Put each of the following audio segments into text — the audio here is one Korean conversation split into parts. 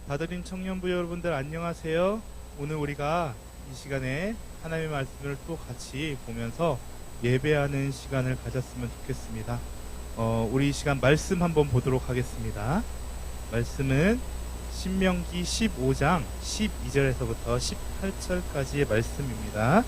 다들인 청년부 여러분들 안녕하세요. 오늘 우리가 이 시간에 하나님의 말씀을 또 같이 보면서 예배하는 시간을 가졌으면 좋겠습니다. 우리 이 시간 말씀 한번 보도록 하겠습니다. 말씀은 신명기 15장 12절에서부터 18절까지의 말씀입니다.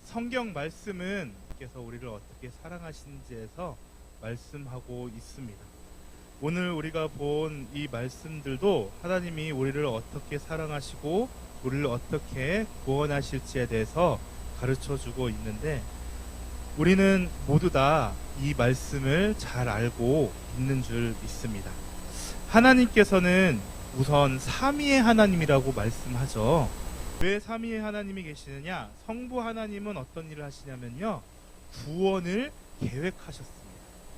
성경 말씀은 께서 우리를 어떻게 사랑하시는지에서 말씀하고 있습니다. 오늘 우리가 본 이 말씀들도 하나님이 우리를 어떻게 사랑하시고 우리를 어떻게 구원하실지에 대해서 가르쳐주고 있는데, 우리는 모두 다 이 말씀을 잘 알고 있는 줄 믿습니다. 하나님께서는 우선 삼위의 하나님이라고 말씀하죠. 왜 삼위의 하나님이 계시느냐? 성부 하나님은 어떤 일을 하시냐면요, 구원을 계획하셨습니다.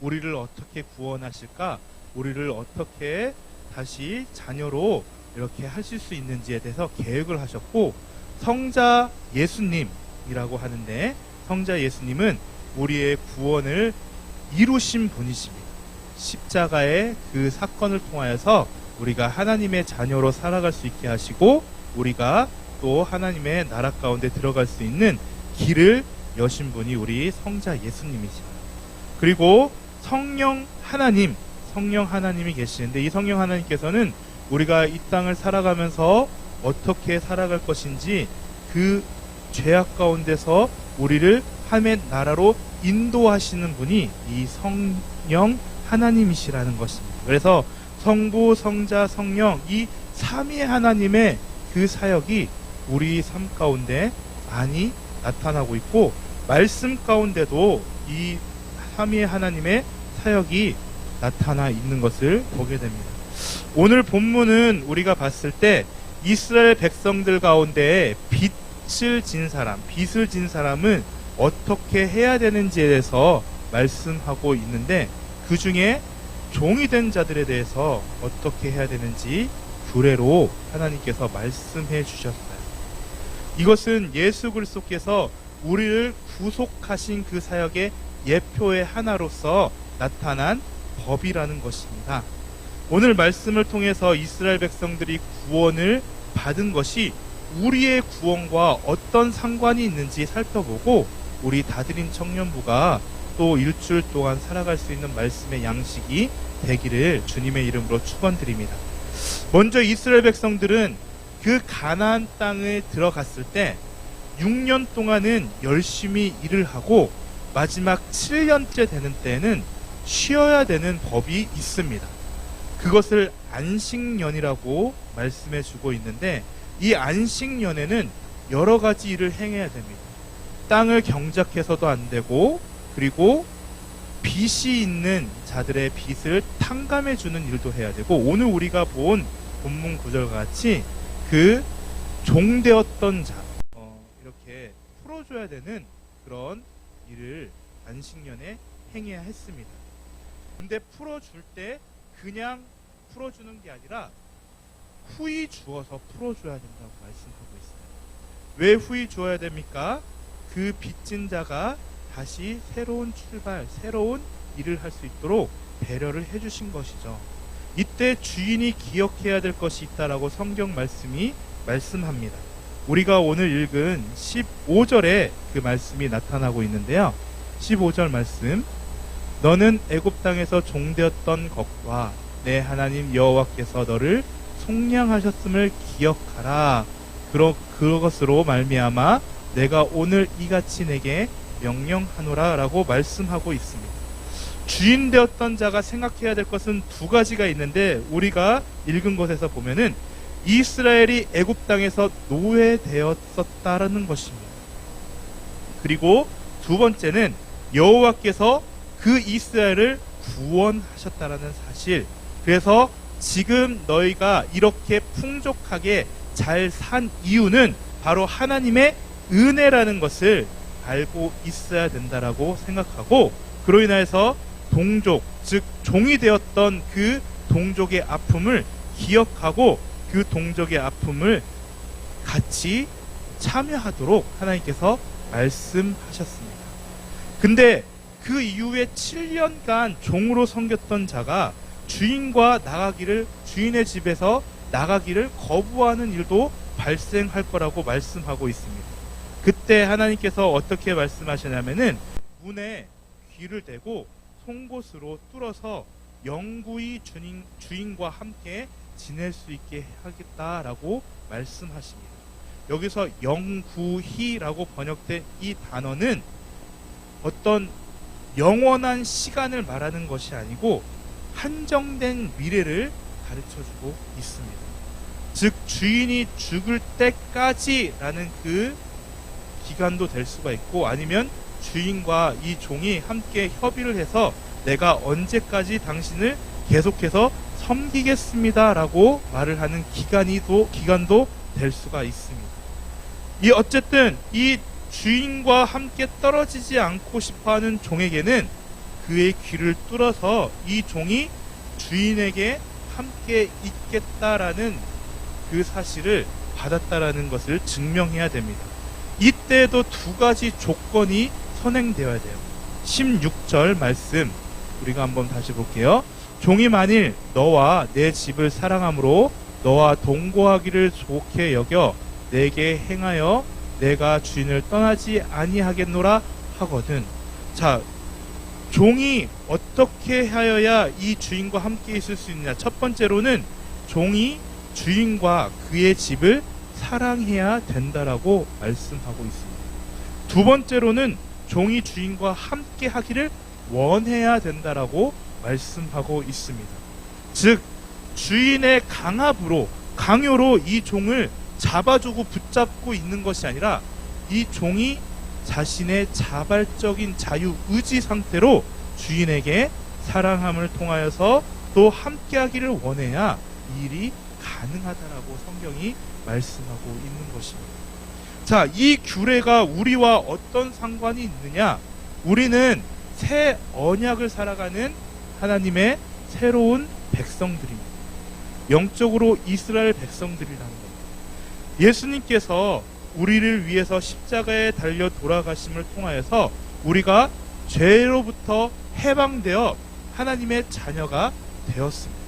우리를 어떻게 구원하실까? 우리를 어떻게 다시 자녀로 이렇게 하실 수 있는지에 대해서 계획을 하셨고, 성자 예수님이라고 하는데, 성자 예수님은 우리의 구원을 이루신 분이십니다. 십자가의 그 사건을 통하여서 우리가 하나님의 자녀로 살아갈 수 있게 하시고, 우리가 또 하나님의 나라 가운데 들어갈 수 있는 길을 여신 분이 우리 성자 예수님이십니다. 그리고 성령 하나님이 계시는데, 이 성령 하나님께서는 우리가 이 땅을 살아가면서 어떻게 살아갈 것인지 그 죄악 가운데서 우리를 하나님의 나라로 인도하시는 분이 이 성령 하나님이시라는 것입니다. 그래서 성부, 성자, 성령, 이 삼위의 하나님의 그 사역이 우리 삶 가운데 많이 나타나고 있고, 말씀 가운데도 이 삼위의 하나님의 사역이 나타나 있는 것을 보게 됩니다. 오늘 본문은 우리가 봤을 때 이스라엘 백성들 가운데 빚을 진 사람은 어떻게 해야 되는지에 대해서 말씀하고 있는데, 그 중에 종이 된 자들에 대해서 어떻게 해야 되는지 규례로 하나님께서 말씀해 주셨어요. 이것은 예수 그리스도께서 우리를 구속하신 그 사역의 예표의 하나로서 나타난 법이라는 것입니다. 오늘 말씀을 통해서 이스라엘 백성들이 구원을 받은 것이 우리의 구원과 어떤 상관이 있는지 살펴보고, 우리 다들인 청년부가 또 일주일 동안 살아갈 수 있는 말씀의 양식이 되기를 주님의 이름으로 축원드립니다. 먼저 이스라엘 백성들은 그 가나안 땅에 들어갔을 때 6년 동안은 열심히 일을 하고 마지막 7년째 되는 때에는 쉬어야 되는 법이 있습니다. 그것을 안식년이라고 말씀해 주고 있는데, 이 안식년에는 여러 가지 일을 행해야 됩니다. 땅을 경작해서도 안 되고, 그리고 빚이 있는 자들의 빚을 탕감해 주는 일도 해야 되고, 오늘 우리가 본 본문 구절과 같이 그 종되었던 자 이렇게 풀어줘야 되는 그런 일을 안식년에 행해야 했습니다. 근데 풀어줄 때 그냥 풀어주는 게 아니라 후히 주어서 풀어줘야 된다고 말씀하고 있어요. 왜 후히 주어야 됩니까? 그 빚진 자가 다시 새로운 출발, 새로운 일을 할 수 있도록 배려를 해주신 것이죠. 이때 주인이 기억해야 될 것이 있다라고 성경 말씀이 말씀합니다. 우리가 오늘 읽은 15절에 그 말씀이 나타나고 있는데요. 15절 말씀, 너는 애굽 땅에서 종되었던 것과 내 하나님 여호와께서 너를 속량하셨음을 기억하라. 그것으로 말미암아 내가 오늘 이같이 내게 명령하노라 라고 말씀하고 있습니다. 주인 되었던 자가 생각해야 될 것은 두 가지가 있는데, 우리가 읽은 것에서 보면은 이스라엘이 애굽 땅에서 노예되었었다라는 것입니다. 그리고 두 번째는 여호와께서 그 이스라엘을 구원하셨다라는 사실. 그래서 지금 너희가 이렇게 풍족하게 잘 산 이유는 바로 하나님의 은혜라는 것을 알고 있어야 된다라고 생각하고, 그로 인하여서 동족, 즉 종이 되었던 그 동족의 아픔을 기억하고 그 동족의 아픔을 같이 참여하도록 하나님께서 말씀하셨습니다. 근데 그 이후에 7년간 종으로 섬겼던 자가 주인과 나가기를, 주인의 집에서 나가기를 거부하는 일도 발생할 거라고 말씀하고 있습니다. 그때 하나님께서 어떻게 말씀하시냐면은 문에 귀를 대고 송곳으로 뚫어서 영구히 주인과 함께 지낼 수 있게 하겠다라고 말씀하십니다. 여기서 영구히라고 번역된 이 단어는 어떤 영원한 시간을 말하는 것이 아니고 한정된 미래를 가르쳐주고 있습니다. 즉 주인이 죽을 때까지라는 그 기간도 될 수가 있고, 아니면 주인과 이 종이 함께 협의를 해서 내가 언제까지 당신을 계속해서 섬기겠습니다라고 말을 하는 기간도 될 수가 있습니다. 어쨌든 이 주인과 함께 떨어지지 않고 싶어하는 종에게는 그의 귀를 뚫어서 이 종이 주인에게 함께 있겠다라는 그 사실을 받았다라는 것을 증명해야 됩니다. 이때도 두 가지 조건이 선행되어야 돼요. 16절 말씀 우리가 한번 다시 볼게요. 종이 만일 너와 내 집을 사랑함으로 너와 동거하기를 좋게 여겨 내게 행하여 내가 주인을 떠나지 아니하겠노라 하거든. 자, 종이 어떻게 하여야 이 주인과 함께 있을 수 있느냐? 첫 번째로는 종이 주인과 그의 집을 사랑해야 된다라고 말씀하고 있습니다. 두 번째로는 종이 주인과 함께 하기를 원해야 된다라고 말씀하고 있습니다. 즉 주인의 강요로 이 종을 잡아주고 붙잡고 있는 것이 아니라 이 종이 자신의 자발적인 자유의지 상태로 주인에게 사랑함을 통하여서 또 함께하기를 원해야 이 일이 가능하다라고 성경이 말씀하고 있는 것입니다. 자, 이 규례가 우리와 어떤 상관이 있느냐? 우리는 새 언약을 살아가는 하나님의 새로운 백성들입니다. 영적으로 이스라엘 백성들이라는 겁니다. 예수님께서 우리를 위해서 십자가에 달려 돌아가심을 통하여서 우리가 죄로부터 해방되어 하나님의 자녀가 되었습니다.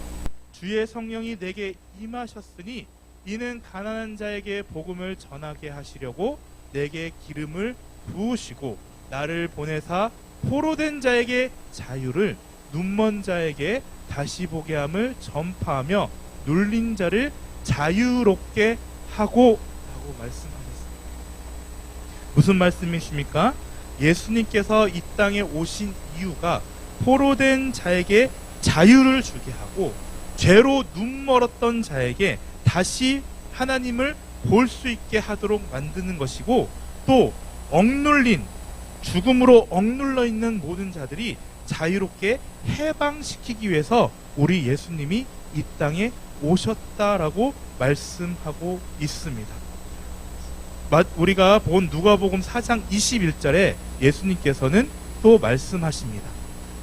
주의 성령이 내게 임하셨으니 이는 가난한 자에게 복음을 전하게 하시려고 내게 기름을 부으시고 나를 보내사 포로된 자에게 자유를, 눈먼 자에게 다시 보게 함을 전파하며 눌린 자를 자유롭게 하고 라고 말씀하셨습니다. 무슨 말씀이십니까? 예수님께서 이 땅에 오신 이유가 포로된 자에게 자유를 주게 하고 죄로 눈멀었던 자에게 다시 하나님을 볼 수 있게 하도록 만드는 것이고, 또 죽음으로 억눌러 있는 모든 자들이 자유롭게 해방시키기 위해서 우리 예수님이 이 땅에 오셨다라고 말씀하고 있습니다. 우리가 본 누가복음 4장 21절에 예수님께서는 또 말씀하십니다.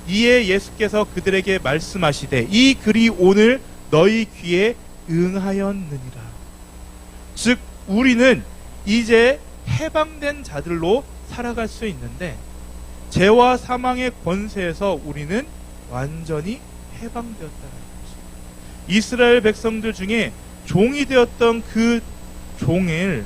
이에 예수께서 그들에게 말씀하시되 이 글이 오늘 너희 귀에 응하였느니라. 즉 우리는 이제 해방된 자들로 살아갈 수 있는데, 죄와 사망의 권세에서 우리는 완전히 해방되었다는 것입니다. 이스라엘 백성들 중에 종이 되었던 그 종을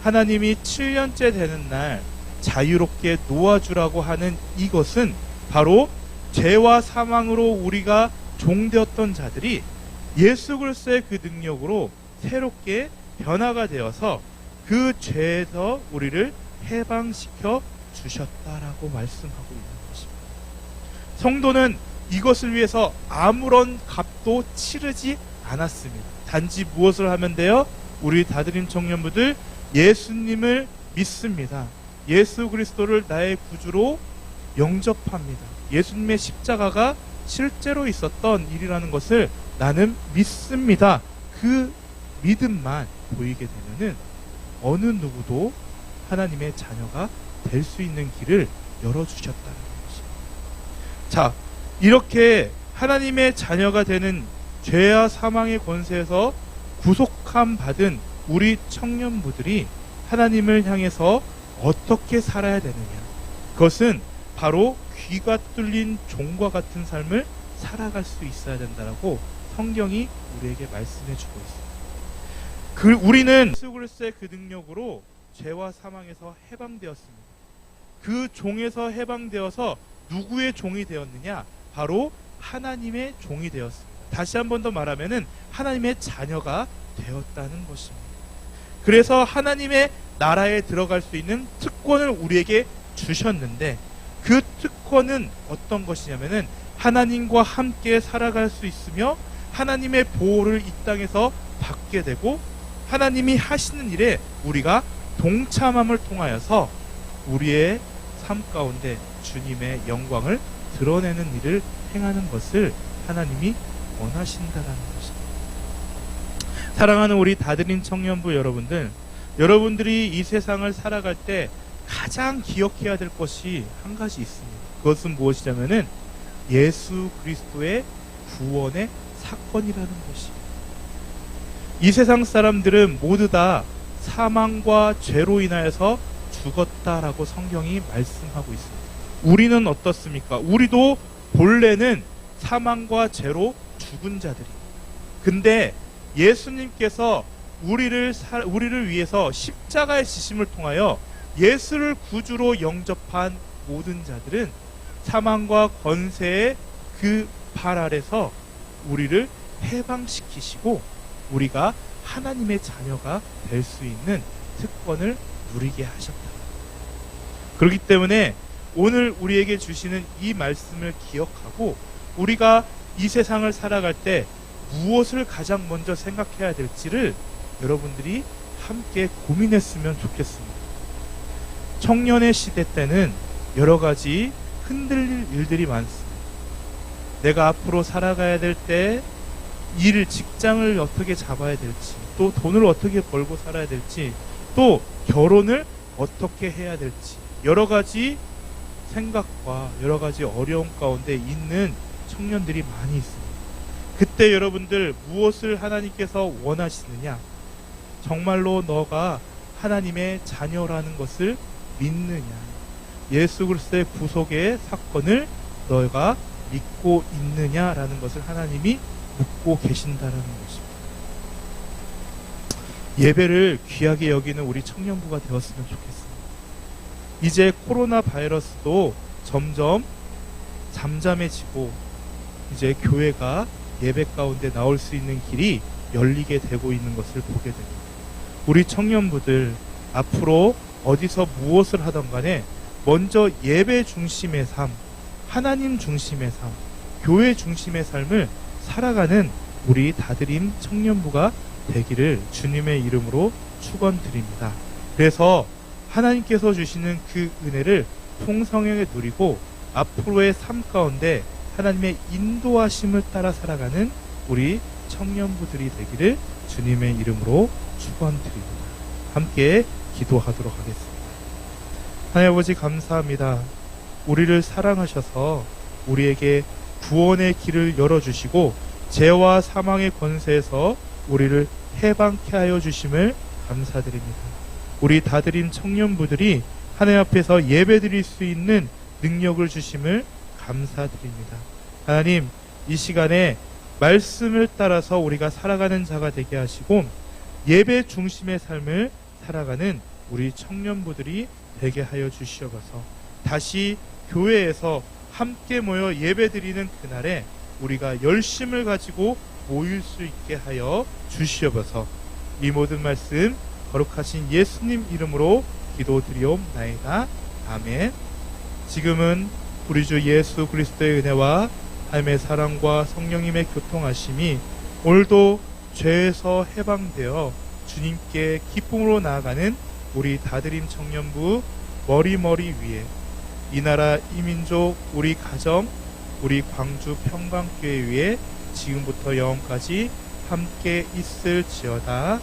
하나님이 7년째 되는 날 자유롭게 놓아주라고 하는 이것은 바로 죄와 사망으로 우리가 종되었던 자들이 예수 그리스도의 그 능력으로 새롭게 변화가 되어서 그 죄에서 우리를 해방시켜 주셨다라고 말씀하고 있는 것입니다. 성도는 이것을 위해서 아무런 값도 치르지 않았습니다. 단지 무엇을 하면 돼요? 우리 다드림 청년부들 예수님을 믿습니다. 예수 그리스도를 나의 구주로 영접합니다. 예수님의 십자가가 실제로 있었던 일이라는 것을 나는 믿습니다. 그 믿음만 보이게 되면은 어느 누구도 하나님의 자녀가 될 수 있는 길을 열어주셨다는 것입니다. 자, 이렇게 하나님의 자녀가 되는 죄와 사망의 권세에서 구속함 받은 우리 청년부들이 하나님을 향해서 어떻게 살아야 되느냐? 그것은 바로 귀가 뚫린 종과 같은 삶을 살아갈 수 있어야 된다라고 성경이 우리에게 말씀해 주고 있습니다. 우리는 예수 그리스도의 그 능력으로 죄와 사망에서 해방되었습니다. 그 종에서 해방되어서 누구의 종이 되었느냐? 바로 하나님의 종이 되었습니다. 다시 한 번 더 말하면은 하나님의 자녀가 되었다는 것입니다. 그래서 하나님의 나라에 들어갈 수 있는 특권을 우리에게 주셨는데 그 특권은 어떤 것이냐면은 하나님과 함께 살아갈 수 있으며 하나님의 보호를 이 땅에서 받게 되고 하나님이 하시는 일에 우리가 동참함을 통하여서 우리의 삶 가운데 주님의 영광을 드러내는 일을 행하는 것을 하나님이 원하신다라는 것입니다. 사랑하는 우리 다드림 청년부 여러분들, 여러분들이 이 세상을 살아갈 때 가장 기억해야 될 것이 한 가지 있습니다. 그것은 무엇이냐면은 예수 그리스도의 구원의 사건이라는 것입니다. 이 세상 사람들은 모두 다 사망과 죄로 인하여서 죽었다라고 성경이 말씀하고 있습니다. 우리는 어떻습니까? 우리도 본래는 사망과 죄로 죽은 자들이에요. 근데 예수님께서 우리를 위해서 십자가의 지심을 통하여 예수를 구주로 영접한 모든 자들은 사망과 권세의 그 발 아래서 우리를 해방시키시고 우리가 하나님의 자녀가 될 수 있는 특권을 누리게 하셨다. 그렇기 때문에 오늘 우리에게 주시는 이 말씀을 기억하고 우리가 이 세상을 살아갈 때 무엇을 가장 먼저 생각해야 될지를 여러분들이 함께 고민했으면 좋겠습니다. 청년의 시대 때는 여러 가지 흔들릴 일들이 많습니다. 내가 앞으로 살아가야 될 때 직장을 어떻게 잡아야 될지, 또 돈을 어떻게 벌고 살아야 될지, 또 결혼을 어떻게 해야 될지 여러 가지 생각과 여러 가지 어려움 가운데 있는 청년들이 많이 있습니다. 그때 여러분들 무엇을 하나님께서 원하시느냐? 정말로 너가 하나님의 자녀라는 것을 믿느냐? 예수 그리스도의 구속의 사건을 너가 믿고 있느냐라는 것을 하나님이 묻고 계신다는 것입니다. 예배를 귀하게 여기는 우리 청년부가 되었으면 좋겠습니다. 이제 코로나 바이러스도 점점 잠잠해지고 이제 교회가 예배 가운데 나올 수 있는 길이 열리게 되고 있는 것을 보게 됩니다. 우리 청년부들 앞으로 어디서 무엇을 하던 간에 먼저 예배 중심의 삶, 하나님 중심의 삶, 교회 중심의 삶을 살아가는 우리 다드림 청년부가 되기를 주님의 이름으로 축원드립니다. 그래서 하나님께서 주시는 그 은혜를 풍성하게 누리고 앞으로의 삶 가운데 하나님의 인도하심을 따라 살아가는 우리 청년부들이 되기를 주님의 이름으로 축원드립니다. 함께 기도하도록 하겠습니다. 하나님 아버지 감사합니다. 우리를 사랑하셔서 우리에게 구원의 길을 열어주시고 죄와 사망의 권세에서 우리를 해방케 하여 주심을 감사드립니다. 우리 다드림 청년부들이 하나님 앞에서 예배드릴 수 있는 능력을 주심을 감사드립니다. 하나님, 이 시간에 말씀을 따라서 우리가 살아가는 자가 되게 하시고 예배 중심의 삶을 살아가는 우리 청년부들이 되게 하여 주시옵소서. 다시 교회에서 함께 모여 예배드리는 그날에 우리가 열심을 가지고 모일 수 있게 하여 주시옵소서. 이 모든 말씀 거룩하신 예수님 이름으로 기도드리옵나이다. 아멘. 지금은 우리 주 예수 그리스도의 은혜와 하나님의 사랑과 성령님의 교통하심이 오늘도 죄에서 해방되어 주님께 기쁨으로 나아가는 우리 다드림 청년부 머리머리 위에 이 나라 이 민족 우리 가정 우리 광주 평강교회 위에 지금부터 영원까지 함께 있을지어다.